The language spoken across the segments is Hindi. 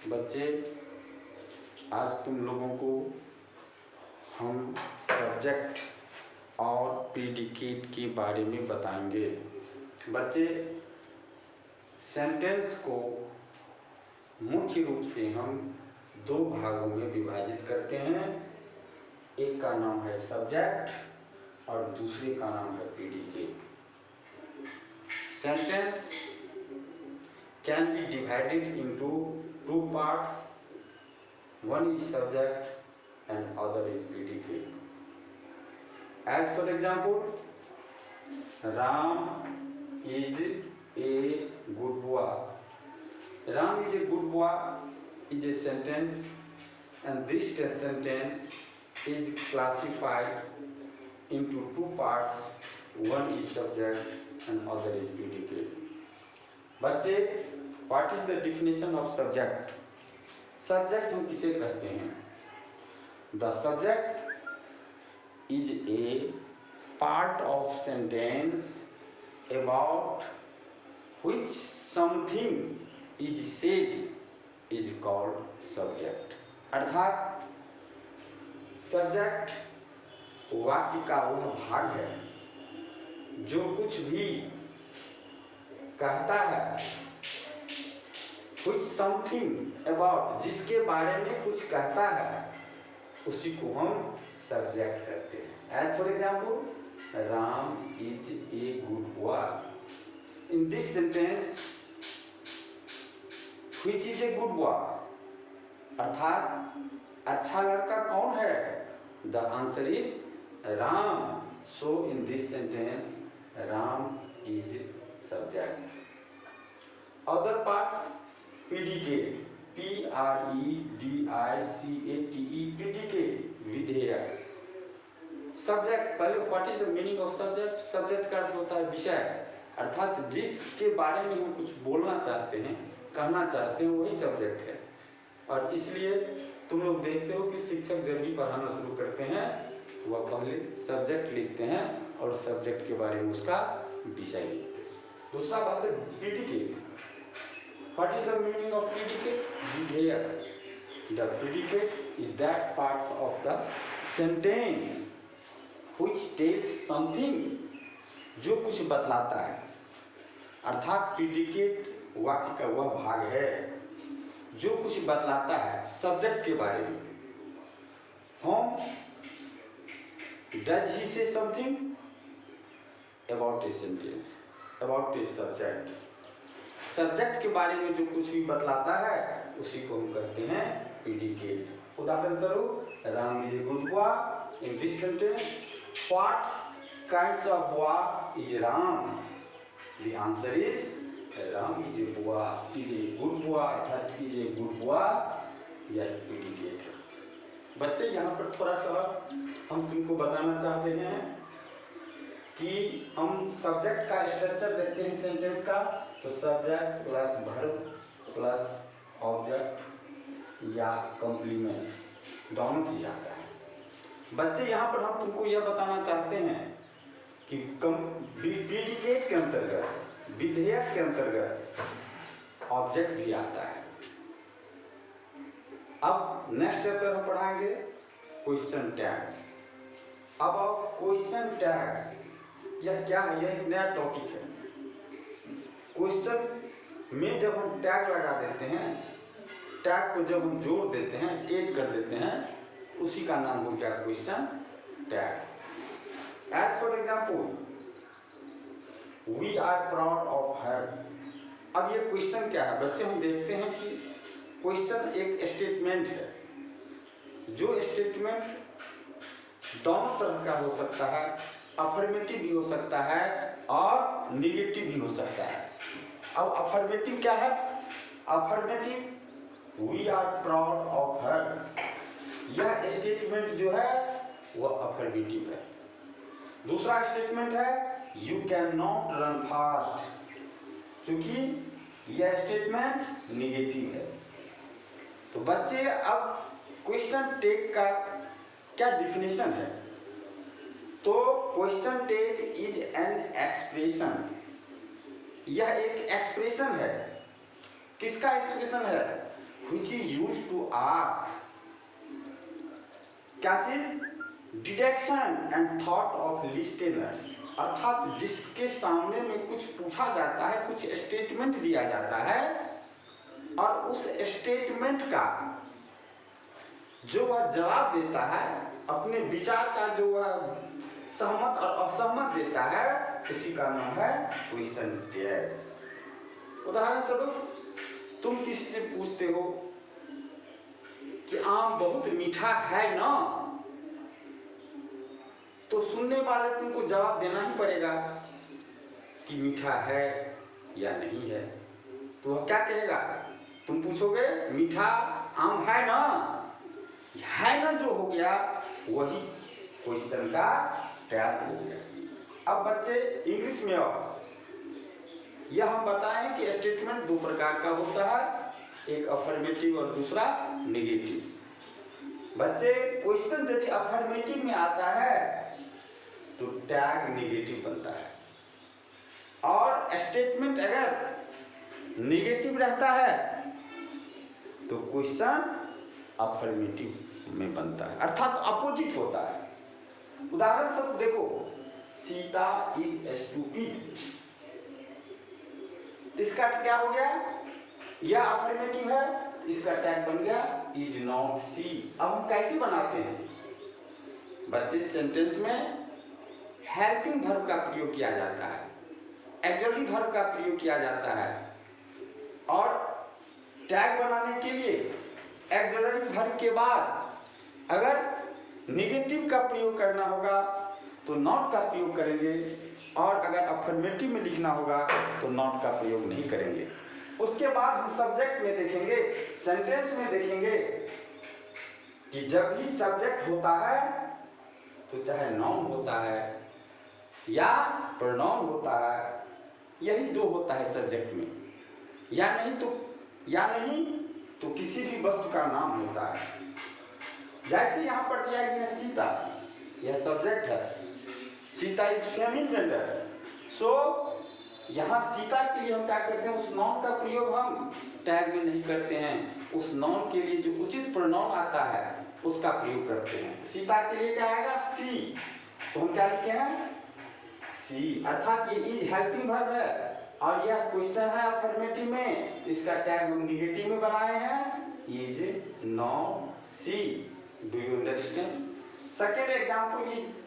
बच्चे, आज तुम लोगों को हम सब्जेक्ट और प्रीडिकेट के बारे में बताएंगे। बच्चे, सेंटेंस को मुख्य रूप से हम दो भागों में विभाजित करते हैं। एक का नाम है सब्जेक्ट और दूसरे का नाम है predicate. Sentence can be divided into two parts. One is subject and other is predicate. As for example, Ram is a good boy. Ram is a good boy is a sentence, and this sentence is classified into two parts. One is subject and other is predicate. बच्चे, what is the definition of subject? Subject हम किसे कहते हैं? The subject is a part of sentence about which something is said is called subject. अर्थात सब्जेक्ट वाक्य का वह भाग है जो कुछ भी कहता है, कुछ समथिंग अबाउट, जिसके बारे में कुछ कहता है, उसी को हम सब्जेक्ट कहते हैं। As for example, Ram is a good boy. In this sentence, which is a good boy, अर्थात अच्छा लड़का कौन है? The answer is Ram. So in this sentence, Ram is subject. Other parts, predicate, predicate, predicate, विधेयक। सब्जेक्ट, पहले what is the meaning of subject? Subject का अर्थ होता है विषय, अर्थात जिसके बारे में हम कुछ बोलना चाहते हैं, कहना चाहते हैं, वही सब्जेक्ट है। और इसलिए तुम लोग देखते हो कि शिक्षक जब भी पढ़ाना शुरू करते हैं वह पहले सब्जेक्ट लिखते हैं और सब्जेक्ट के बारे में उसका विषय लिखते हैं। दूसरा बात है predicate. What is the meaning of predicate? विधेयक। The predicate is that parts of the sentence which tells something, जो कुछ बतलाता है। अर्थात प्रीडिकेट वाक्य का वह भाग है जो कुछ बतलाता है सब्जेक्ट के बारे में। हम डज ही से something about a sentence, about a subject. Subject के बारे में जो कुछ भी बतलाता है उसी को हम कहते हैं प्रीडिकेट। उदाहरण स्वरूप, Ram is a good boy. In this sentence, what kinds of boy is Ram? The answer is Ram is a boy, is a good boy, अर्थात इज ए गुड बॉय। यह प्रीडिकेट है। बच्चे, यहाँ पर थोड़ा सा हम तुमको बताना चाह रहे हैं कि हम सब्जेक्ट का स्ट्रक्चर देखते हैं सेंटेंस का, तो subject plus verb plus object या कॉम्प्लीमेंट दोनों चीज आता है। बच्चे, यहाँ पर हम तुमको यह बताना चाहते हैं कि प्रीडिकेट के अंतर्गत, विधेयक के अंतर्गत ऑब्जेक्ट भी आता है। अब नेक्स्ट चैप्टर हम पढ़ाएंगे क्वेश्चन टैग्स। अब क्वेश्चन टैग्स यह क्या है? यह एक नया टॉपिक है। क्वेश्चन में जब हम टैग लगा देते हैं, टैग को जब हम जोड़ देते हैं, ऐड कर देते हैं, उसी का नाम हो गया question tag. As for example, we are proud of her. अब ये क्वेश्चन क्या है? बच्चे, हम देखते हैं कि क्वेश्चन एक स्टेटमेंट है। जो स्टेटमेंट दोनों तरह का हो सकता है, अफर्मेटिव भी हो सकता है और निगेटिव भी हो सकता है। अब अफर्मेटिव क्या है? Affirmative, we are proud of her, यह स्टेटमेंट जो है वह अफर्मेटिव है। दूसरा स्टेटमेंट है you can not run fast, क्योंकि यह स्टेटमेंट निगेटिव है। तो बच्चे, अब क्वेश्चन टैग का क्या डिफिनेशन है? तो question tag is an expression, यह एक एक्सप्रेशन है। किसका एक्सप्रेशन है? which is used to ask, क्या चीज, deduction and thought of listeners, अर्थात जिसके सामने में कुछ पूछा जाता है, कुछ स्टेटमेंट दिया जाता है और उस स्टेटमेंट का जो वह जवाब देता है, अपने विचार का जो वह सहमत और असहमत देता है, उसी का नाम है क्वेश्चन टैग। उदाहरण स्वरूप तुम किसी से पूछते हो कि आम बहुत मीठा है ना, तो सुनने वाले तुमको जवाब देना ही पड़ेगा कि मीठा है या नहीं है। तो वह क्या कहेगा, तुम पूछोगे मीठा आम है ना, है ना जो हो गया वही क्वेश्चन का टैग हो गया। अब बच्चे इंग्लिश में आओ, यह हम बताएं कि स्टेटमेंट दो प्रकार का होता है, एक अफर्मेटिव और दूसरा नेगेटिव। बच्चे क्वेश्चन यदि अफर्मेटिव में आता है तो टैग नेगेटिव बनता है, और स्टेटमेंट अगर नेगेटिव रहता है तो क्वेश्चन अफर्मेटिव में बनता है, अर्थात अपोजिट होता है। उदाहरण स्वरूप देखो, सीता इज स्टूपिड, इसका क्या हो गया, यह अफर्मेटिव है, इसका टैग बन गया इज नॉट सी। अब हम कैसे बनाते हैं बच्चे, सेंटेंस में हेल्पिंग वर्ब का प्रयोग किया जाता है, एक्सुअली वर्ब का प्रयोग किया जाता है, और टैग बनाने के लिए एक्सुअली वर्ब के बाद अगर नेगेटिव का प्रयोग करना होगा तो नॉट का प्रयोग करेंगे, और अगर अफर्मेटिव में लिखना होगा तो नॉट का प्रयोग नहीं करेंगे। उसके बाद हम सब्जेक्ट में देखेंगे, सेंटेंस में देखेंगे कि जब भी सब्जेक्ट होता है तो चाहे नाउन होता है या प्रोनाउन होता है, यही दो होता है सब्जेक्ट में, या नहीं तो किसी भी वस्तु का नाम होता है। जैसे यहाँ पर दिया गया सीता, यह सब्जेक्ट है, सीता इज फेमिनिन जेंडर, सो यहाँ सीता के लिए हम क्या करते हैं, उस नाउन का प्रयोग हम टैग में नहीं करते हैं, उस नाउन के लिए जो उचित प्रोनाउन आता है उसका प्रयोग करते हैं। सीता के लिए क्या आएगा, सी, तो हम क्या लिखे हैं सी, अर्थात ये इज हेल्पिंग वर्ब है और यह क्वेश्चन है अफर्मेटिव में, तो इसका टैग हम नेगेटिव में बनाए हैं, is not C. Do you understand? Second example is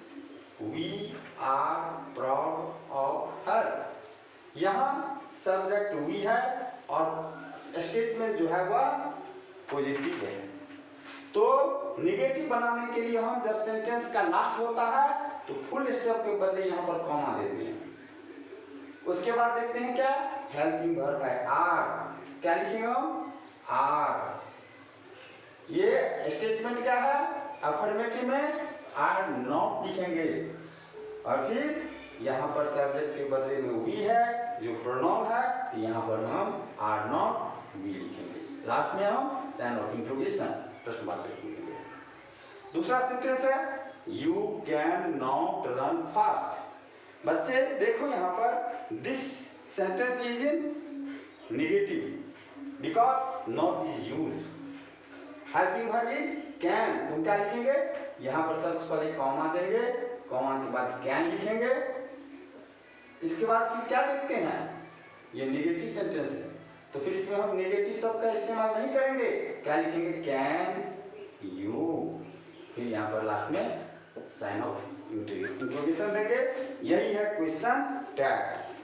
we are proud of her, यहाँ सब्जेक्ट वी है और स्टेटमेंट जो है वह पॉजिटिव है। तो नेगेटिव बनाने के लिए हम जब सेंटेंस का लास्ट होता है तो फुल स्टॉप के बदले यहाँ पर कॉमा देते हैं। उसके बाद देखते हैं क्या, हेल्पिंग वर्ब है आर, क्या लिखेंगे हम, आर। ये स्टेटमेंट क्या है, अफर्मेटिव में आर नॉट लिखेंगे, और फिर यहाँ पर सब्जेक्ट के बदले में वी है जो प्रोनाउन है, तो यहाँ पर हम आर नॉट वी लिखेंगे। लास्ट में हम साइन ऑफ इंट्रोगेशन, प्रश्नवाचक लिखेंगे। दूसरा सेंटेंस है you can not run fast. बच्चे देखो यहाँ पर this sentence is in negative because not is used. Helping verb is can, तुम क्या लिखेंगे, यहाँ पर सबसे पहले कॉमा देंगे, कॉमा के बाद कैन लिखेंगे। इसके बाद फिर क्या देखते हैं, ये नेगेटिव सेंटेंस है तो फिर इसमें हम नेगेटिव शब्द का इस्तेमाल नहीं करेंगे, क्या लिखेंगे, कैन यू, फिर यहाँ पर लास्ट में साइन ऑफ इंट्रोगेशन देंगे। यही है क्वेश्चन टैग्स।